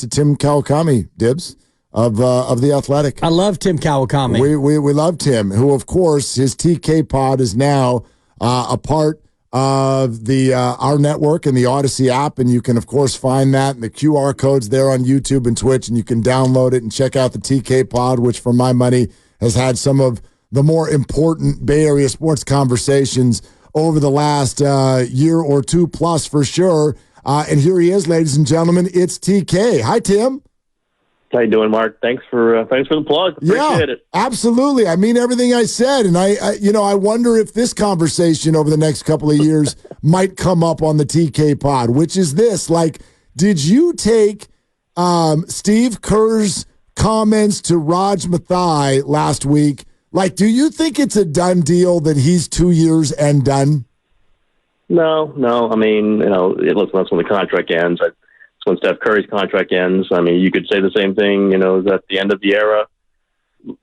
to Tim Kawakami, Dibs, of The Athletic. I love Tim Kawakami. We love Tim, who, of course, his TK pod is now a part of our network and the Odyssey app, and you can, of course, find that, and the QR codes there on YouTube and Twitch, and you can download it and check out the TK pod, which, for my money, has had some of the more important Bay Area sports conversations over the last year or two plus, for sure. And here he is, ladies and gentlemen. It's TK. Hi, Tim. How you doing, Mark? Thanks for the plug. Appreciate it. Absolutely. I mean everything I said, and I wonder if this conversation over the next couple of years might come up on the TK pod, which is this: like, did you take Steve Kerr's comments to Raj Mathai last week? Like, do you think it's a done deal that he's 2 years and done? No. I mean, listen, that's when the contract ends. That's when Steph Curry's contract ends. I mean, you could say the same thing, is at the end of the era.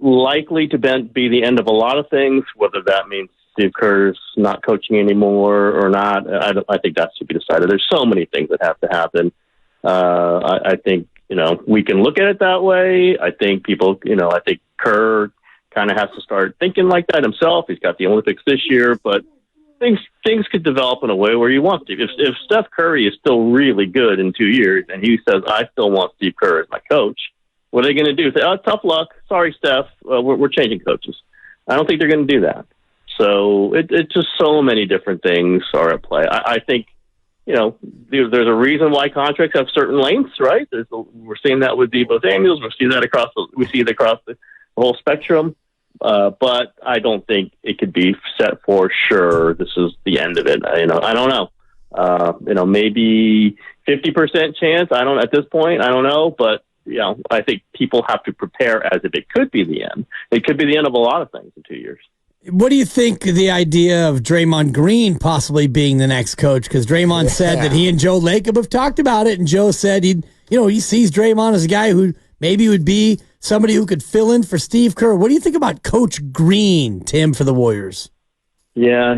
Likely to be the end of a lot of things, whether that means Steve Kerr's not coaching anymore or not. I think that's to be decided. There's so many things that have to happen. I think, we can look at it that way. I think I think Kerr kind of has to start thinking like that himself. He's got the Olympics this year, but things could develop in a way where you want to. If Steph Curry is still really good in 2 years and he says, I still want Steve Kerr as my coach, what are they going to do? Say, oh, tough luck. Sorry, Steph. We're changing coaches. I don't think they're going to do that. So it's just so many different things are at play. I think, there's a reason why contracts have certain lengths, right? We're seeing that with Deebo Samuels. We see it across the whole spectrum. But I don't think it could be set for sure. This is the end of it. I don't know. Maybe 50% chance. At this point, I don't know. But, I think people have to prepare as if it could be the end. It could be the end of a lot of things in 2 years. What do you think of the idea of Draymond Green possibly being the next coach? Because Draymond said that he and Joe Lacob have talked about it, and Joe said he sees Draymond as a guy who maybe would be somebody who could fill in for Steve Kerr. What do you think about Coach Green, Tim, for the Warriors? Yeah.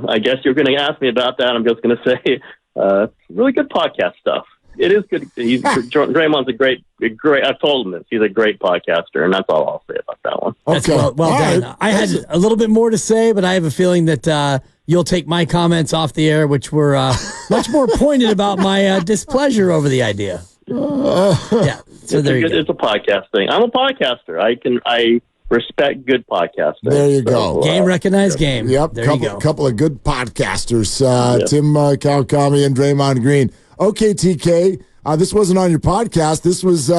I guess you're going to ask me about that. I'm just going to say really good podcast stuff. It is good. Draymond's a great. I've told him this. He's a great podcaster, and that's all I'll say about that one. That's well done. Right. I had a little bit more to say, but I have a feeling that you'll take my comments off the air, which were much more pointed about my displeasure over the idea. Yeah. So there you go. It's a podcast thing. I'm a podcaster. I respect good podcasting. There you go. Game recognized game. Yep. There you go. Couple of good podcasters. Tim Kawakami and Draymond Green. Okay, TK. This wasn't on your podcast. This was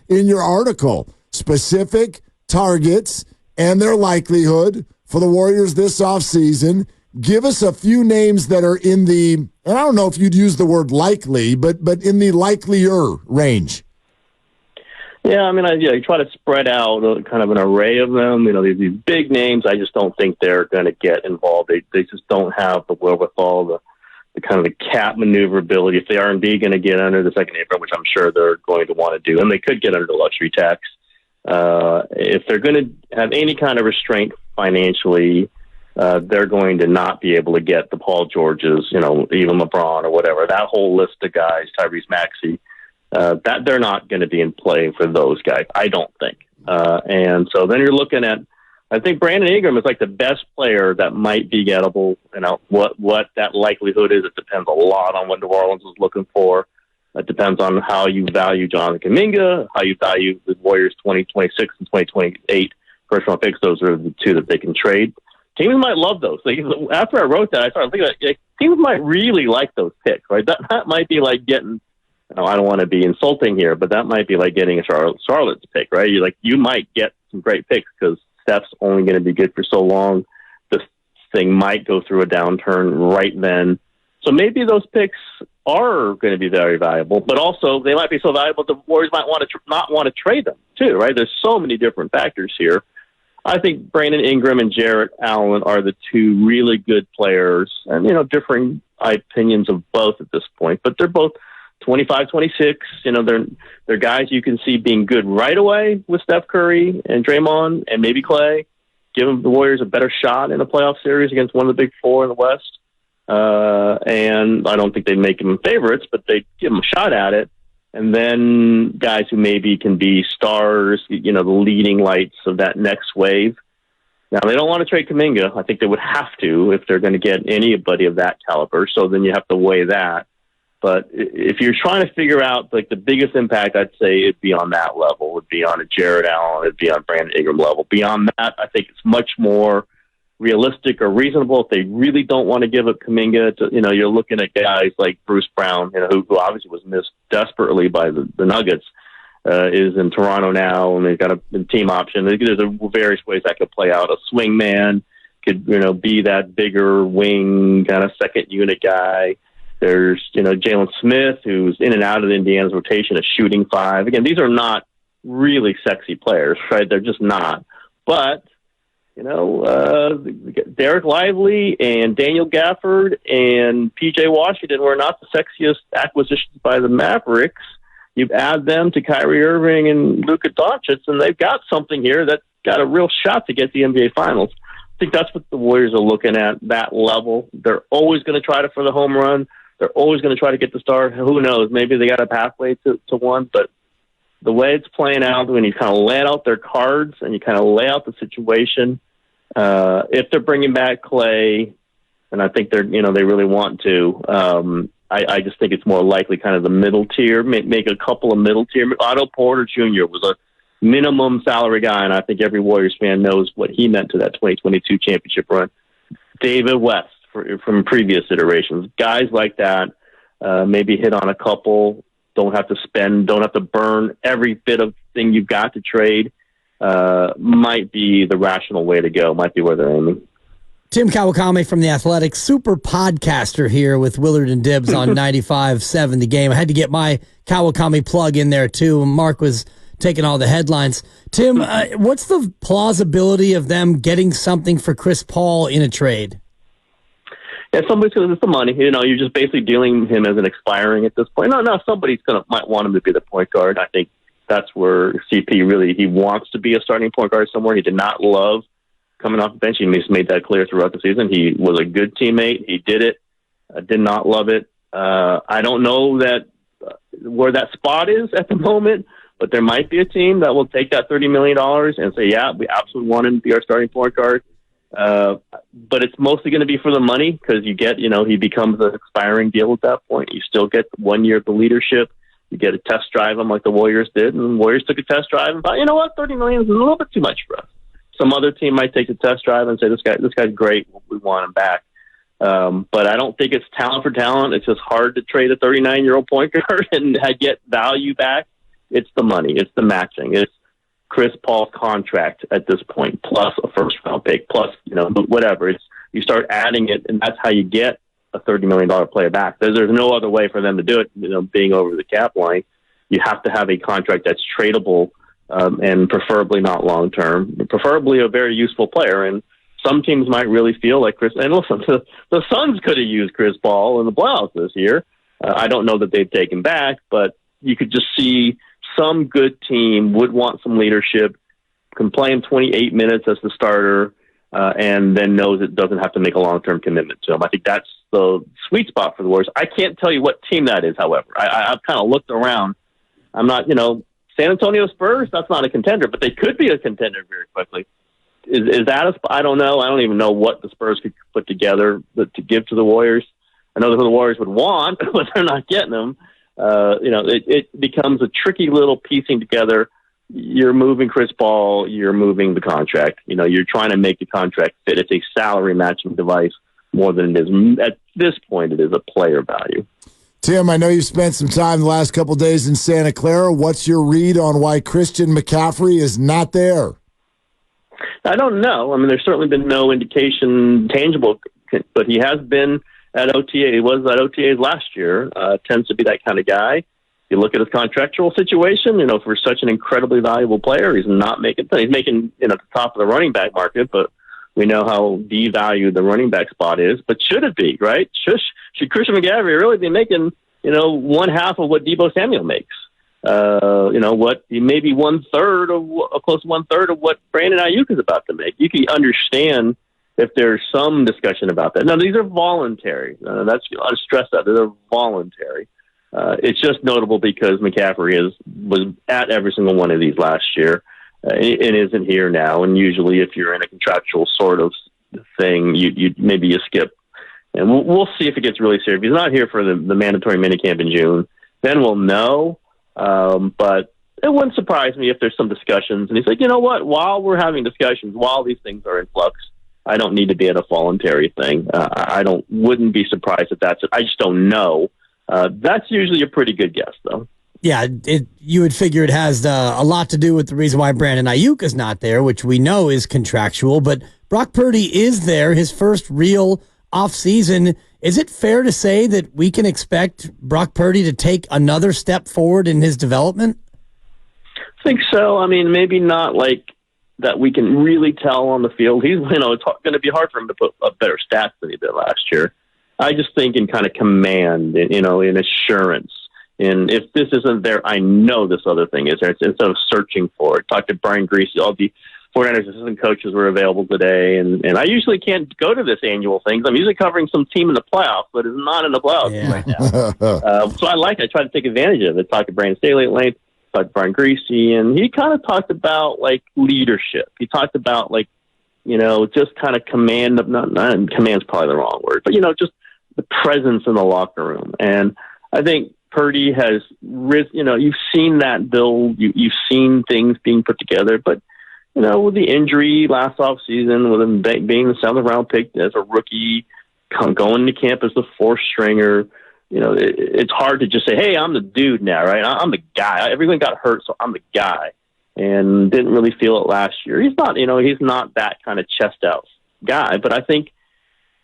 in your article. Specific targets and their likelihood for the Warriors this offseason. Give us a few names that are in the, and I don't know if you'd use the word likely, but in the likelier range. Yeah, I mean, you try to spread out kind of an array of them. These big names, I just don't think they're going to get involved. They just don't have the wherewithal, the kind of the cap maneuverability. If they are indeed going to get under the second apron, which I'm sure they're going to want to do, and they could get under the luxury tax. If they're going to have any kind of restraint financially, they're going to not be able to get the Paul Georges, even LeBron or whatever, that whole list of guys, Tyrese Maxey, that they're not going to be in play for those guys, I don't think. And so then you're looking at, I think Brandon Ingram is like the best player that might be gettable. What that likelihood is, it depends a lot on what New Orleans is looking for. It depends on how you value Jonathan Kuminga, how you value the Warriors 2026 and 2028 first-round picks. Those are the two that they can trade. Teams might love those. After I wrote that, I started thinking teams might really like those picks, right? That might be like getting, I don't want to be insulting here, but that might be like getting a Charlotte's pick, right? You might get some great picks because Steph's only going to be good for so long. This thing might go through a downturn right then. So maybe those picks are going to be very valuable, but also they might be so valuable the Warriors might not want to trade them too, right? There's so many different factors here. I think Brandon Ingram and Jarrett Allen are the two really good players, and differing opinions of both at this point, but they're both 25, 26. They're guys you can see being good right away with Steph Curry and Draymond and maybe Clay. Give them the Warriors a better shot in a playoff series against one of the big four in the West. And I don't think they'd make them favorites, but they give them a shot at it. and then guys who maybe can be stars, the leading lights of that next wave. Now, they don't want to trade Kuminga. I think they would have to if they're going to get anybody of that caliber. So then you have to weigh that. But if you're trying to figure out the biggest impact, I'd say it'd be on that level. It'd be on a Jared Allen. It'd be on Brandon Ingram level. Beyond that, I think it's much more realistic or reasonable if they really don't want to give up Kuminga. You're looking at guys like Bruce Brown, who obviously was missed desperately by the Nuggets. Is in Toronto now, and they've got a team option. There's various ways that could play out. A swing man could, be that bigger wing kind of second unit guy. There's, Jalen Smith, who's in and out of Indiana's rotation, a shooting five. Again, these are not really sexy players, right? They're just not. But, Derek Lively and Daniel Gafford and P.J. Washington were not the sexiest acquisitions by the Mavericks. You add them to Kyrie Irving and Luka Doncic, and they've got something here that's got a real shot to get the NBA Finals. I think that's what the Warriors are looking at, that level. They're always going to try for the home run. They're always going to try to get the star. Who knows? Maybe they got a pathway to one, but the way it's playing out, when you kind of lay out their cards and you kind of lay out the situation, if they're bringing back Clay, and I think they really want to, I just think it's more likely kind of the middle tier, make a couple of middle tier. Otto Porter Jr. was a minimum salary guy, and I think every Warriors fan knows what he meant to that 2022 championship run. David West from previous iterations. Guys like that, maybe hit on a couple, don't have to burn every bit of thing you've got to trade, might be the rational way to go, might be where they're aiming. Tim Kawakami from The Athletic, super podcaster here with Willard and Dibs on 95.7 The Game. I had to get my Kawakami plug in there, too. Mark was taking all the headlines. Tim, what's the plausibility of them getting something for Chris Paul in a trade? Yeah, somebody's going to get the money. You're just basically dealing him as an expiring at this point. No, somebody's might want him to be the point guard. I think that's where CP he wants to be a starting point guard somewhere. He did not love coming off the bench. He made that clear throughout the season. He was a good teammate. He did it. Did not love it. I don't know where that spot is at the moment, but there might be a team that will take that $30 million and say, yeah, we absolutely want him to be our starting point guard. But it's mostly going to be for the money because you get, he becomes an expiring deal at that point. You still get 1 year of the leadership. You get a test drive him like the Warriors did, and the Warriors took a test drive and thought, you know what, $30 million is a little bit too much for us. Some other team might take the test drive and say, this guy's great. We want him back. But I don't think it's talent for talent. It's just hard to trade a 39-year-old point guard and get value back. It's the money. It's the matching. It's Chris Paul's contract at this point, plus a first-round pick, plus, whatever. You start adding it, and that's how you get a $30 million player back. There's no other way for them to do it, being over the cap line. You have to have a contract that's tradable, and preferably not long-term, preferably a very useful player. And some teams might really feel like Chris, and listen, the Suns could have used Chris Paul in the playoffs this year. I don't know that they've taken back, but you could just see some good team would want some leadership, can play him 28 minutes as the starter, and then knows it doesn't have to make a long-term commitment to him. I think that's the sweet spot for the Warriors. I can't tell you what team that is, however. I've kind of looked around. I'm not, San Antonio Spurs, that's not a contender, but they could be a contender very quickly. Is that I don't know. I don't even know what the Spurs could put together to give to the Warriors. I know who the Warriors would want, but they're not getting them. It becomes a tricky little piecing together. You're moving Chris Paul, you're moving the contract. You're trying to make the contract fit. It's a salary matching device more than it is. At this point, it is a player value. Tim, I know you spent some time the last couple of days in Santa Clara. What's your read on why Christian McCaffrey is not there? I don't know. I mean, there's certainly been no indication tangible, but he has been at OTA. He was at OTAs last year. Tends to be that kind of guy. You look at his contractual situation, for such an incredibly valuable player, he's not making, he's making, the top of the running back market, but we know how devalued the running back spot is. But should it be, right? Should Christian McCaffrey really be making, one half of what Deebo Samuel makes? Maybe close to 1/3 of what Brandon Ayuk is about to make. You can understand if there's some discussion about that. Now, these are voluntary. I'll stress that they're voluntary. It's just notable because McCaffrey was at every single one of these last year. It isn't here now, and usually if you're in a contractual sort of thing, you maybe skip. And we'll see if it gets really serious. If he's not here for the mandatory minicamp in June, then we'll know. But it wouldn't surprise me if there's some discussions. And he's like, you know what? While we're having discussions, while these things are in flux, I don't need to be at a voluntary thing. Wouldn't be surprised if that's it. I just don't know. That's usually a pretty good guess, though. Yeah, you would figure it has a lot to do with the reason why Brandon Ayuk is not there, which we know is contractual. But Brock Purdy is there, his first real offseason. Is it fair to say that we can expect Brock Purdy to take another step forward in his development? I think so. I mean, maybe not like that we can really tell on the field. It's going to be hard for him to put up better stats than he did last year. I just think in kind of command, in assurance. And if this isn't there, I know this other thing is there. Instead of searching for it. Talked to Brian Greasy. All the 49ers assistant coaches were available today. And I usually can't go to this annual thing. I'm usually covering some team in the playoffs, but is not in the playoffs right now. So I try to take advantage of it. Talked to Brandon Staley at length. Talked to Brian Greasy. And he kind of talked about, like, leadership. He talked about, like, just kind of command. Not command's probably the wrong word. But, just the presence in the locker room. And I think Purdy has, you've seen that build. You've seen things being put together. But, with the injury last offseason, with him being the 7th round pick as a rookie, going to camp as the 4th stringer, it's hard to just say, hey, I'm the dude now, right? I'm the guy. Everyone got hurt, so I'm the guy. And didn't really feel it last year. He's not, he's not that kind of chest out guy. But I think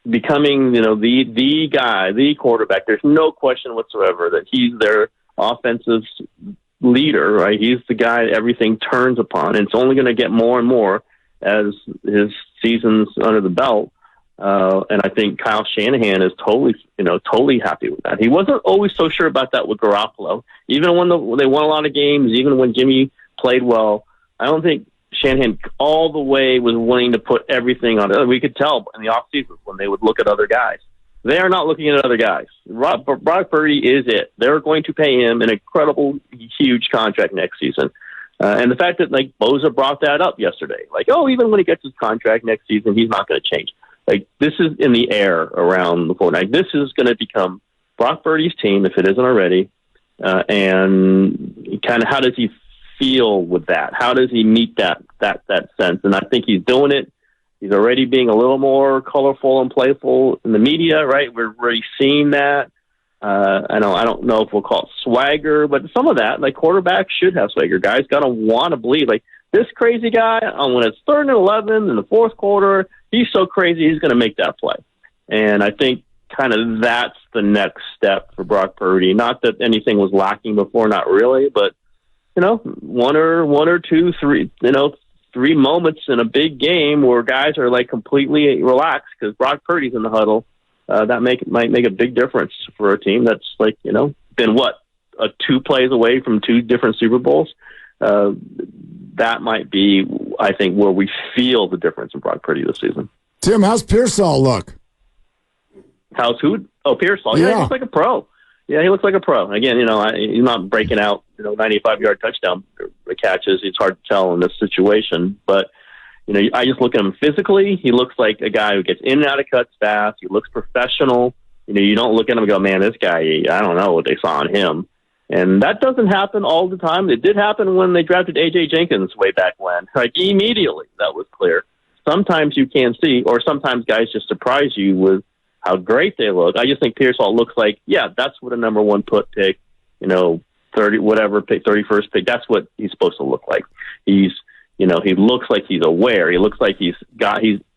becoming, the guy, the quarterback, there's no question whatsoever that he's their offensive leader, right? He's the guy everything turns upon. And it's only going to get more and more as his season's under the belt. And I think Kyle Shanahan is totally happy with that. He wasn't always so sure about that with Garoppolo. Even when they won a lot of games, even when Jimmy played well, I don't think Shanahan all the way was willing to put everything on it. We could tell in the offseason when they would look at other guys. They are not looking at other guys. Brock Purdy is it. They're going to pay him an incredible, huge contract next season. And the fact that, like, Boza brought that up yesterday, like, even when he gets his contract next season, he's not going to change. Like, this is in the air around the 49ers. This is going to become Brock Purdy's team, if it isn't already. And kind of how does he feel with that? How does he meet that sense? And I think he's doing it. He's already being a little more colorful and playful in the media, right? We're already seeing that. I don't know if we'll call it swagger, but some of that, like, quarterbacks should have swagger. Guys got to want to believe, like, this crazy guy, when it's 3rd and 11 in the 4th quarter, he's so crazy he's going to make that play. And I think kind of that's the next step for Brock Purdy. Not that anything was lacking before, not really, but one or two, three, three moments in a big game where guys are, like, completely relaxed because Brock Purdy's in the huddle. That might make a big difference for a team that's, like, been 2 plays away from 2 different Super Bowls. That might be, I think, where we feel the difference in Brock Purdy this season. Tim, how's Pearsall look? How's who? Oh, Pearsall. Yeah, he looks like a pro. Yeah, he looks like a pro. Again, he's not breaking out, 95-yard touchdown catches. It's hard to tell in this situation. But, I just look at him physically. He looks like a guy who gets in and out of cuts fast. He looks professional. You don't look at him and go, man, this guy, I don't know what they saw in him. And that doesn't happen all the time. It did happen when they drafted A.J. Jenkins way back when. Like, immediately, that was clear. Sometimes you can see, or sometimes guys just surprise you with how great they look. I just think Pearsall looks like, that's what a number 1 pick, 30, whatever pick, 31st pick. That's what he's supposed to look like. He looks like he's aware. He looks like he's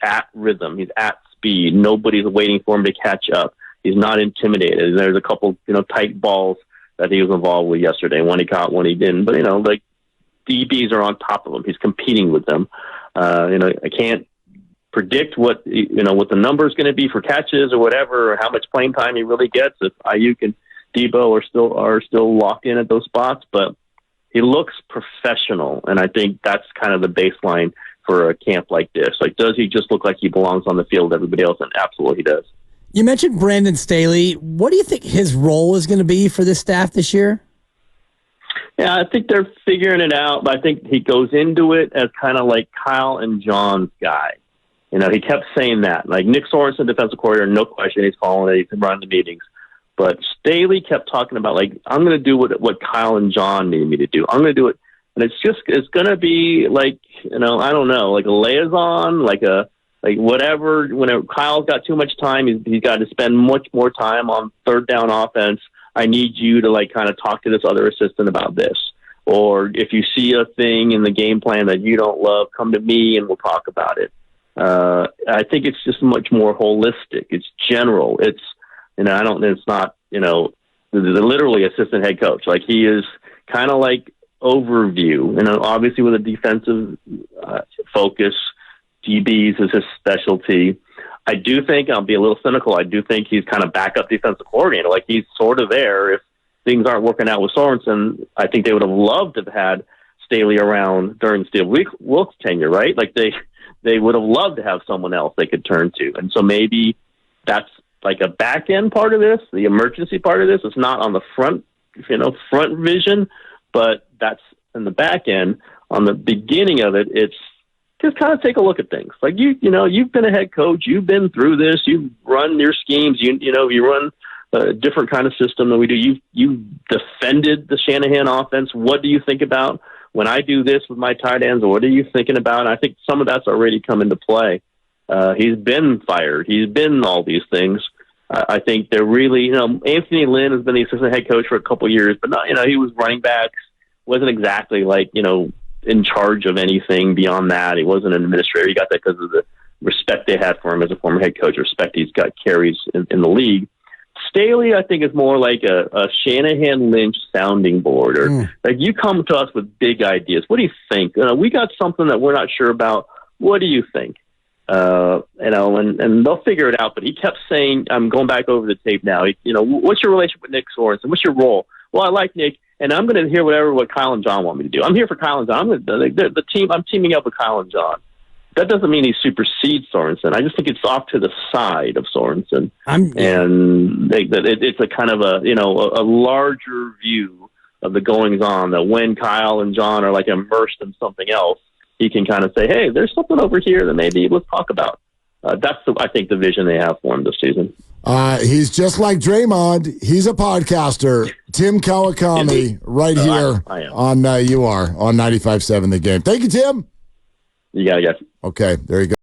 at rhythm. He's at speed. Nobody's waiting for him to catch up. He's not intimidated. There's a couple, tight balls that he was involved with yesterday. One he caught, one he didn't. But, like, DBs are on top of him. He's competing with them. I can't predict what the number is going to be for catches or whatever, or how much playing time he really gets if Ayuk and Debo are still locked in at those spots. But he looks professional, and I think that's kind of the baseline for a camp like this. Like, does he just look like he belongs on the field with everybody else? And absolutely he does. You mentioned Brandon Staley. What do you think his role is going to be for this staff this year? Yeah, I think they're figuring it out, but I think he goes into it as kind of like Kyle and John's guy. You know, he kept saying that. Like Nick Sorensen, defensive coordinator, no question, he's calling it, he's running the meetings. But Staley kept talking about, like, I'm going to do what Kyle and John need me to do. I'm going to do it. And it's going to be like, you know, I don't know, like a liaison, like whatever. When Kyle's got too much time, he's got to spend much more time on third down offense. I need you to like kind of talk to this other assistant about this. Or if you see a thing in the game plan that you don't love, come to me and we'll talk about it. I think it's just much more holistic. It's general. It's, you know, it's not, you know, the literally assistant head coach. Like he is kind of like overview, you know, obviously with a defensive focus, DBs is his specialty. I do think, I'll be a little cynical, I do think he's kind of backup defensive coordinator. Like he's sort of there. If things aren't working out with Sorensen, I think they would have loved to have had Staley around during Steve Wilkes' tenure, right? Like they would have loved to have someone else they could turn to. And so maybe that's like a back end part of this, the emergency part of this. It's not on the front vision, but that's in the back end. On the beginning of it, it's just kind of take a look at things. Like you know, you've been a head coach, you've been through this, you've run your schemes, you know, you run a different kind of system than we do. You defended the Shanahan offense. What do you think about when I do this with my tight ends? What are you thinking about? And I think some of that's already come into play. He's been fired. He's been all these things. I think they're really, you know, Anthony Lynn has been the assistant head coach for a couple of years, but not, you know, he was running backs, wasn't exactly like, you know, in charge of anything beyond that. He wasn't an administrator. He got that because of the respect they had for him as a former head coach, respect he's got carries in the league. Staley, I think, is more like a Shanahan Lynch sounding board, or like you come to us with big ideas. What do you think? We got something that we're not sure about. What do you think? You know, and they'll figure it out. But he kept saying, I'm going back over the tape now. You know, what's your relationship with Nick Sorensen? What's your role? Well, I like Nick, and I'm going to hear what Kyle and John want me to do. I'm here for Kyle and John. The team. I'm teaming up with Kyle and John. That doesn't mean he supersedes Sorensen. I just think it's off to the side of Sorensen, it's a kind of a larger view of the goings on. That when Kyle and John are like immersed in something else, he can kind of say, "Hey, there's something over here that maybe let's talk about." That's I think the vision they have for him this season. He's just like Draymond. He's a podcaster. Tim Kawakami, right here on you are on 95.7 The Game. Thank you, Tim. You got it, guys. Okay, there you go.